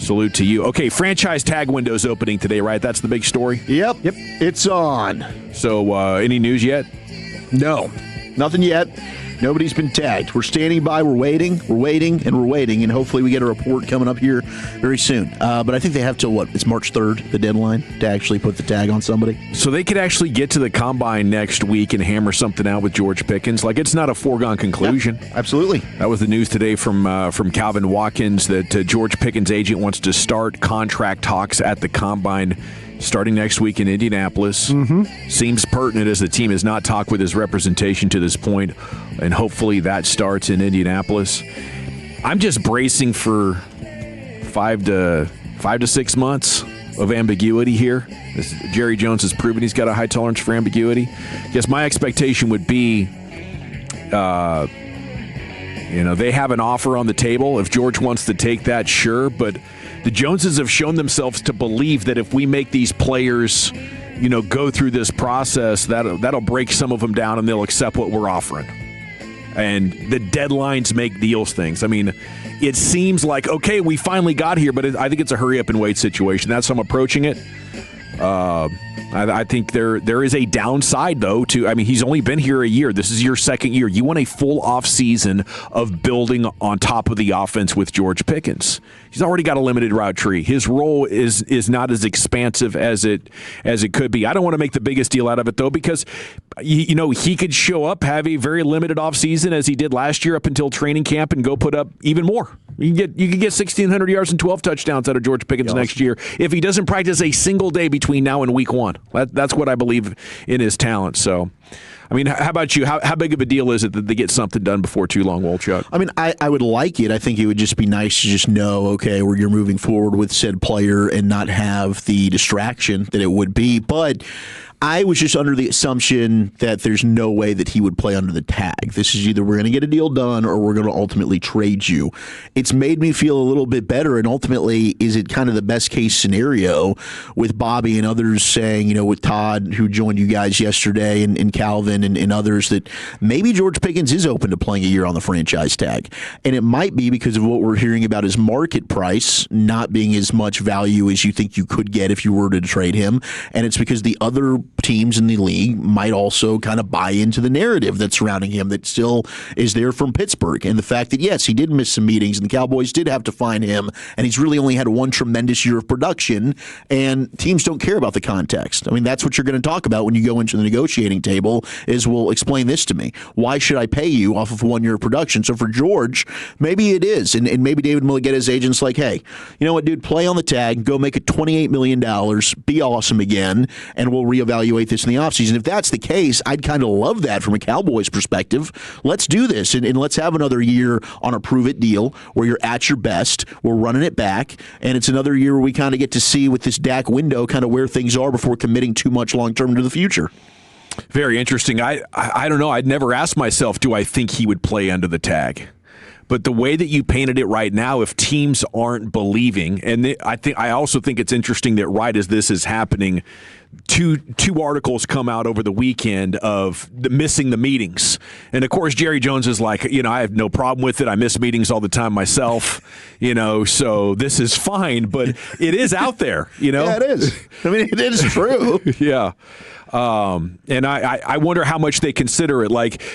Salute to you. Okay, franchise tag window's opening today, right? That's the big story? Yep. It's on. So, any news yet? No, nothing yet. Nobody's been tagged. We're standing by. We're waiting, and hopefully we get a report coming up here very soon. But I think they have till what? It's March 3rd, the deadline, to actually put the tag on somebody. So they could actually get to the combine next week and hammer something out with George Pickens. Like, it's not a foregone conclusion. Yeah, absolutely. That was the news today from Calvin Watkins that George Pickens' agent wants to start contract talks at the combine starting next week in Indianapolis. Seems pertinent as the team has not talked with his representation to this point, and hopefully that starts in Indianapolis. I'm just bracing for 5 to 6 months of ambiguity here. Jerry Jones has proven he's got a high tolerance for ambiguity. I guess my expectation would be, they have an offer on the table. If George wants to take that, sure, but the Joneses have shown themselves to believe that if we make these players, go through this process, that'll break some of them down and they'll accept what we're offering. And the deadlines make deals things. I mean, it seems like, okay, we finally got here, but I think it's a hurry up and wait situation. That's how I'm approaching it. I think there is a downside, though, to, he's only been here a year. This is your second year. You want a full off season of building on top of the offense with George Pickens. He's already got a limited route tree. His role is not as expansive as it could be. I don't want to make the biggest deal out of it, though, because he could show up, have a very limited offseason as he did last year up until training camp, and go put up even more. You could get 1,600 yards and 12 touchdowns out of George Pickens next year if he doesn't practice a single day between now and week one. That's what I believe in his talent. So, how about you? How big of a deal is it that they get something done before too long, Wolchuk? I would like it. I think it would just be nice to just know, okay, where you're moving forward with said player and not have the distraction that it would be. But I was just under the assumption that there's no way that he would play under the tag. This is either we're going to get a deal done or we're going to ultimately trade you. It's made me feel a little bit better, and ultimately, is it kind of the best case scenario with Bobby and others saying, with Todd, who joined you guys yesterday, and Calvin and others, that maybe George Pickens is open to playing a year on the franchise tag. And it might be because of what we're hearing about his market price not being as much value as you think you could get if you were to trade him. And it's because the other teams in the league might also kind of buy into the narrative that's surrounding him that still is there from Pittsburgh. And the fact that, yes, he did miss some meetings and the Cowboys did have to find him, and he's really only had one tremendous year of production, and teams don't care about the context. That's what you're going to talk about when you go into the negotiating table is, well, explain this to me. Why should I pay you off of 1 year of production? So for George, maybe it is. And maybe David Mulligeta's agent's like, hey, you know what, dude, play on the tag, go make it $28 million, be awesome again, and we'll reevaluate this in the offseason. If that's the case, I'd kind of love that from a Cowboys perspective. Let's do this, and let's have another year on a prove-it deal where you're at your best, we're running it back, and it's another year where we kind of get to see with this Dak window kind of where things are before committing too much long-term to the future. Very interesting. I don't know. I'd never asked myself, do I think he would play under the tag? But the way that you painted it right now, if teams aren't believing, and I also think it's interesting that right as this is happening, two articles come out over the weekend of missing the meetings. And, of course, Jerry Jones is like, I have no problem with it. I miss meetings all the time myself, so this is fine. But it is out there, Yeah, it is. It is true. Yeah. And I wonder how much they consider it,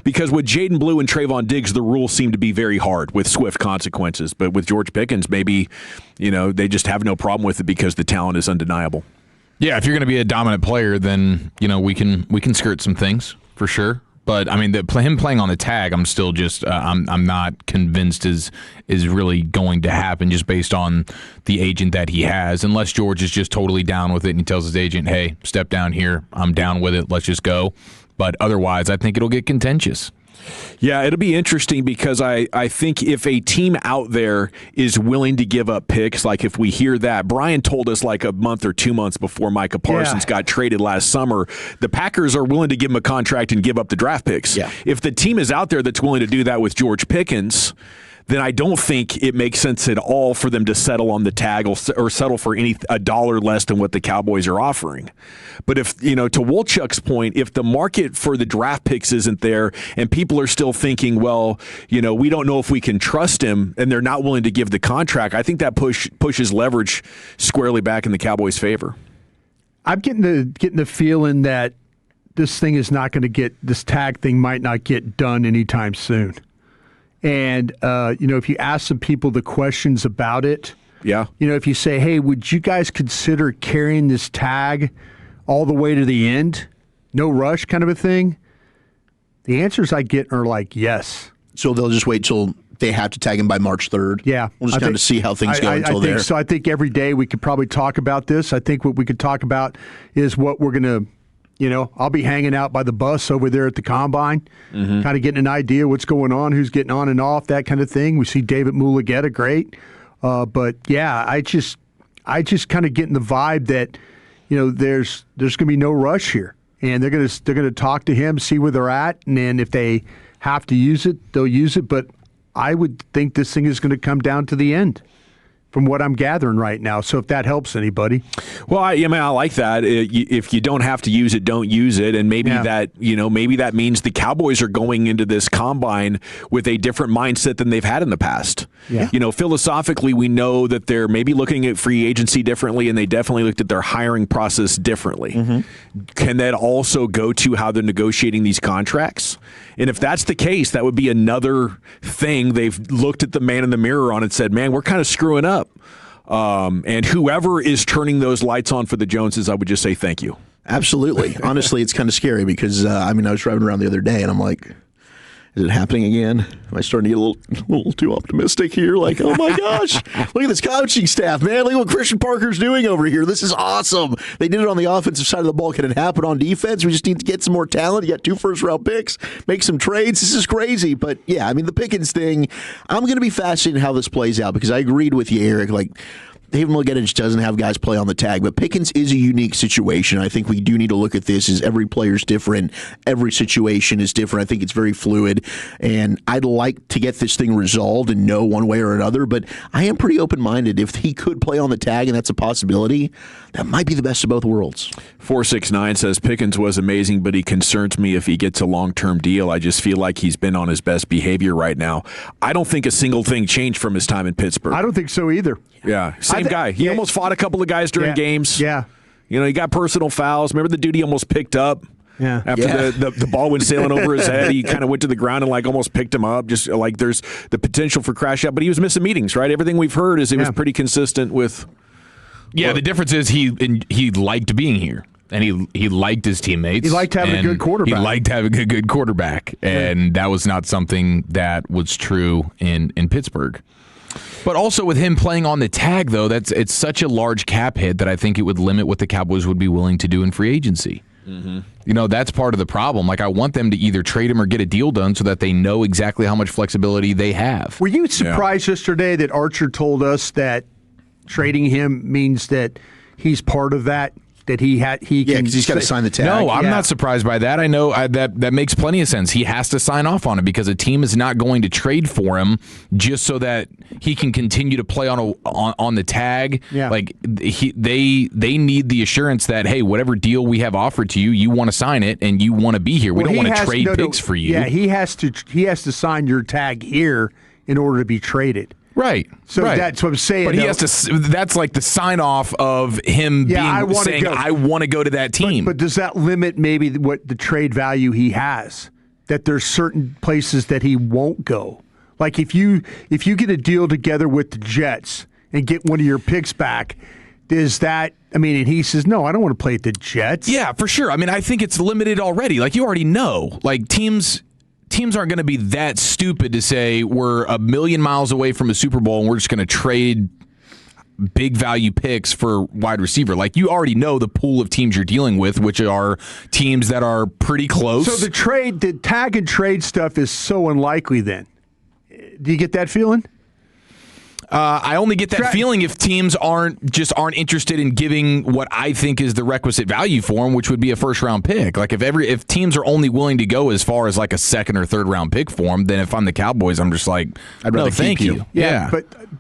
because with Jaden Blue and Trayvon Diggs, the rules seem to be very hard with swift consequences. But with George Pickens, maybe, they just have no problem with it because the talent is undeniable. Yeah, if you're going to be a dominant player, then, we can skirt some things for sure. But him playing on the tag, I'm still just I'm not convinced is really going to happen just based on the agent that he has, unless George is just totally down with it and he tells his agent, "Hey, step down here. I'm down with it. Let's just go." But otherwise, I think it'll get contentious. Yeah, it'll be interesting because I think if a team out there is willing to give up picks, like if we hear that, Brian told us like a month or 2 months before Micah Parsons got traded last summer, the Packers are willing to give him a contract and give up the draft picks. Yeah. If the team is out there that's willing to do that with George Pickens, then I don't think it makes sense at all for them to settle on the tag or settle for a dollar less than what the Cowboys are offering. But if, to Wolchuk's point, if the market for the draft picks isn't there and people are still thinking, well, we don't know if we can trust him, and they're not willing to give the contract, I think that pushes leverage squarely back in the Cowboys' favor. I'm getting the feeling that this thing is not going to this tag thing might not get done anytime soon. And, if you ask some people the questions about it, if you say, hey, would you guys consider carrying this tag all the way to the end? No rush kind of a thing? The answers I get are like, yes. So they'll just wait till they have to tag him by March 3rd? Yeah. We'll just kind of see how things go until there. So I think every day we could probably talk about this. I think what we could talk about is what we're going to, I'll be hanging out by the bus over there at the Combine, kind of getting an idea what's going on, who's getting on and off, that kind of thing. We see David Mulugeta, great. But, yeah, I just kind of getting the vibe that, there's going to be no rush here. And they're going to talk to him, see where they're at, and then if they have to use it, they'll use it. But I would think this thing is going to come down to the end, from what I'm gathering right now. So if that helps anybody. Well, I like that. If you don't have to use it, don't use it. And maybe that means the Cowboys are going into this combine with a different mindset than they've had in the past. Yeah. Philosophically, we know that they're maybe looking at free agency differently, and they definitely looked at their hiring process differently. Can that also go to how they're negotiating these contracts? And if that's the case, that would be another thing they've looked at the man in the mirror on and said, man, we're kind of screwing up. And whoever is turning those lights on for the Joneses, I would just say thank you. Absolutely. Honestly, it's kind of scary because, I was driving around the other day and I'm like, is it happening again? Am I starting to get a little too optimistic here? Like, oh my gosh, look at this coaching staff, man. Look at what Christian Parker's doing over here. This is awesome. They did it on the offensive side of the ball. Can it happen on defense? We just need to get some more talent. You got 2 first-round picks, make some trades. This is crazy. But, yeah, the Pickens thing, I'm going to be fascinated how this plays out because I agreed with you, Eric. Like, David Mulugeta just doesn't have guys play on the tag, but Pickens is a unique situation. I think we do need to look at this as every player's different. Every situation is different. I think it's very fluid, and I'd like to get this thing resolved and know one way or another, but I am pretty open-minded. If he could play on the tag, and that's a possibility, that might be the best of both worlds. 469 says, Pickens was amazing, but he concerns me if he gets a long-term deal. I just feel like he's been on his best behavior right now. I don't think a single thing changed from his time in Pittsburgh. I don't think so either. Yeah, same guy. He almost fought a couple of guys during games. Yeah. He got personal fouls. Remember the dude he almost picked up? Yeah. After the ball went sailing over his head, he kind of went to the ground and almost picked him up. Just like there's the potential for crash out, but he was missing meetings, right? Everything we've heard is it was pretty consistent with. Yeah, the difference is he liked being here. And he liked his teammates. He liked having a good quarterback. He liked having a good quarterback. And that was not something that was true in Pittsburgh. But also with him playing on the tag, though, it's such a large cap hit that I think it would limit what the Cowboys would be willing to do in free agency. That's part of the problem. Like, I want them to either trade him or get a deal done so that they know exactly how much flexibility they have. Were you surprised yesterday that Archer told us that trading him means that he's part of that? That because he's got to sign the tag. No, I'm not surprised by that. I know that makes plenty of sense. He has to sign off on it because a team is not going to trade for him just so that he can continue to play on the tag. Yeah. Like they need the assurance that, hey, whatever deal we have offered to you, you want to sign it and you want to be here. We don't want to trade picks for you. Yeah, he has to sign your tag here in order to be traded. Right. So that's what I'm saying. But he has to. That's like the sign off of him saying, I want to go to that team. But does that limit maybe what the trade value he has? That there's certain places that he won't go. Like if you get a deal together with the Jets and get one of your picks back, is that? And he says, no, I don't want to play at the Jets. Yeah, for sure. I think it's limited already. Like you already know. Like teams aren't going to be that stupid to say we're a million miles away from a Super Bowl and we're just going to trade big value picks for wide receiver. Like you already know the pool of teams you're dealing with, which are teams that are pretty close. So the tag and trade stuff is so unlikely then. Do you get that feeling? I only get that feeling if teams aren't interested in giving what I think is the requisite value for him, which would be a first-round pick. Like if teams are only willing to go as far as like a second or third-round pick for him, then if I'm the Cowboys, I'm just like, I'd rather thank keep you. Yeah,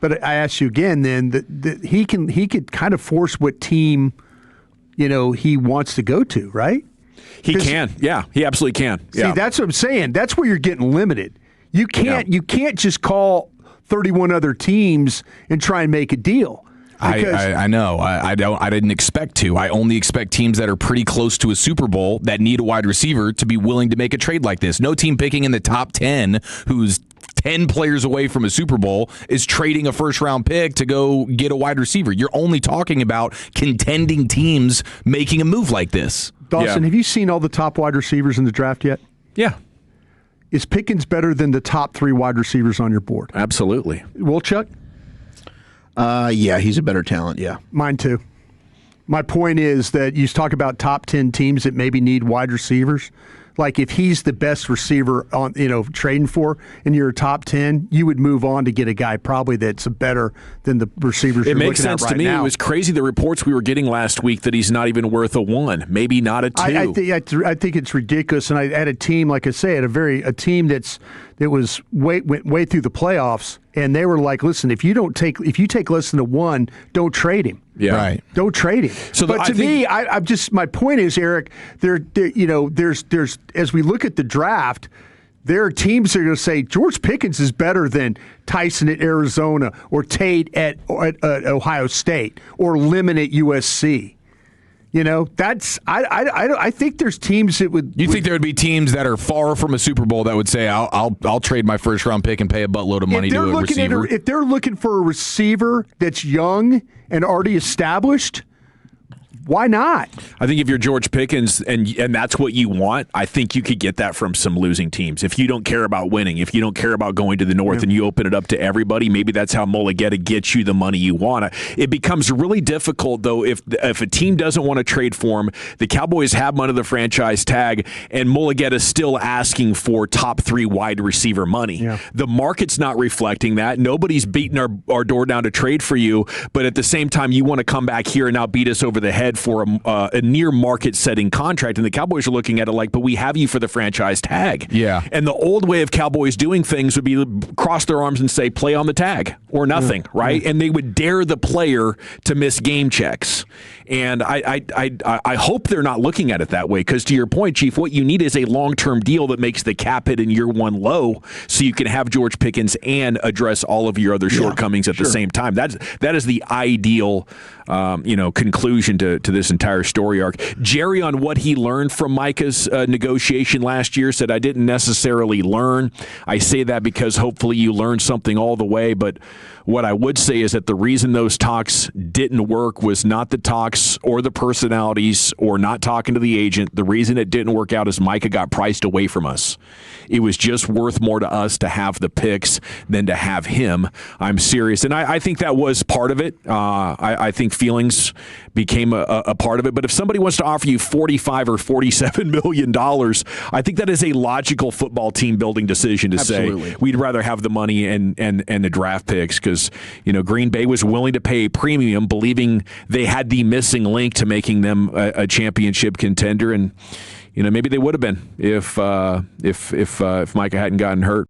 but I ask you again. Then he could kind of force what team he wants to go to, right? He can. Yeah, he absolutely can. See, Yeah. that's what I'm saying. That's where you're getting limited. You can't just call 31 other teams and try and make a deal. I know. I didn't expect to. I only expect teams that are pretty close to a Super Bowl that need a wide receiver to be willing to make a trade like this. No team picking in the top 10 who's 10 players away from a Super Bowl is trading a first-round pick to go get a wide receiver. You're only talking about contending teams making a move like this. Dawson, have you seen all the top wide receivers in the draft yet? Yeah. Is Pickens better than the top 3 wide receivers on your board? Absolutely. Wilczek? Yeah, he's a better talent, yeah. Mine too. My point is that you talk about top 10 teams that maybe need wide receivers. Like if he's the best receiver on trading for, and you're a top 10, you would move on to get a guy probably that's better than the receivers. It makes sense right to me. now. It was crazy the reports we were getting last week that he's not even worth a 1, maybe not a 2. I think it's ridiculous. And I had a team, like I say, a team that was went way through the playoffs, and they were like, "Listen, if you take less than a 1, don't trade him." Yeah. Right. Don't trade him. So but to me, I'm just my point is, Eric, there's as we look at the draft, there are teams that are going to say George Pickens is better than Tyson at Arizona or Tate at Ohio State or Lemon at USC. That's I think there's teams that would. You think there would be teams that are far from a Super Bowl that would say, "I'll trade my first round pick and pay a buttload of money to a receiver." If they're looking for a receiver that's young and already established, why not? I think if you're George Pickens and that's what you want, I think you could get that from some losing teams. If you don't care about winning, if you don't care about going to the North and you open it up to everybody, maybe that's how Mulligetta gets you the money you want. It becomes really difficult, though, if a team doesn't want to trade for him, the Cowboys have him under the franchise tag, and Mulligetta's still asking for top 3 wide receiver money. Yeah. The market's not reflecting that. Nobody's beating our door down to trade for you, but at the same time, you want to come back here and now beat us over the head for a near market-setting contract, and the Cowboys are looking at it like, but we have you for the franchise tag. Yeah. And the old way of Cowboys doing things would be cross their arms and say, play on the tag or nothing, right? And they would dare the player to miss game checks. And I hope they're not looking at it that way, because to your point, Chief, what you need is a long-term deal that makes the cap hit in year 1 low, so you can have George Pickens and address all of your other shortcomings at the same time. That is the ideal conclusion to this entire story arc. Jerry, on what he learned from Micah's negotiation last year, said, I didn't necessarily learn. I say that because hopefully you learned something all the way, but what I would say is that the reason those talks didn't work was not the talks or the personalities or not talking to the agent. The reason it didn't work out is Micah got priced away from us. It was just worth more to us to have the picks than to have him. I'm serious. And I think that was part of it. I think feelings became a part of it. But if somebody wants to offer you $45 or $47 million, I think that is a logical football team building decision to say we'd rather have the money and the draft picks, because Green Bay was willing to pay a premium, believing they had the missing link to making them a championship contender. And maybe they would have been if Micah hadn't gotten hurt.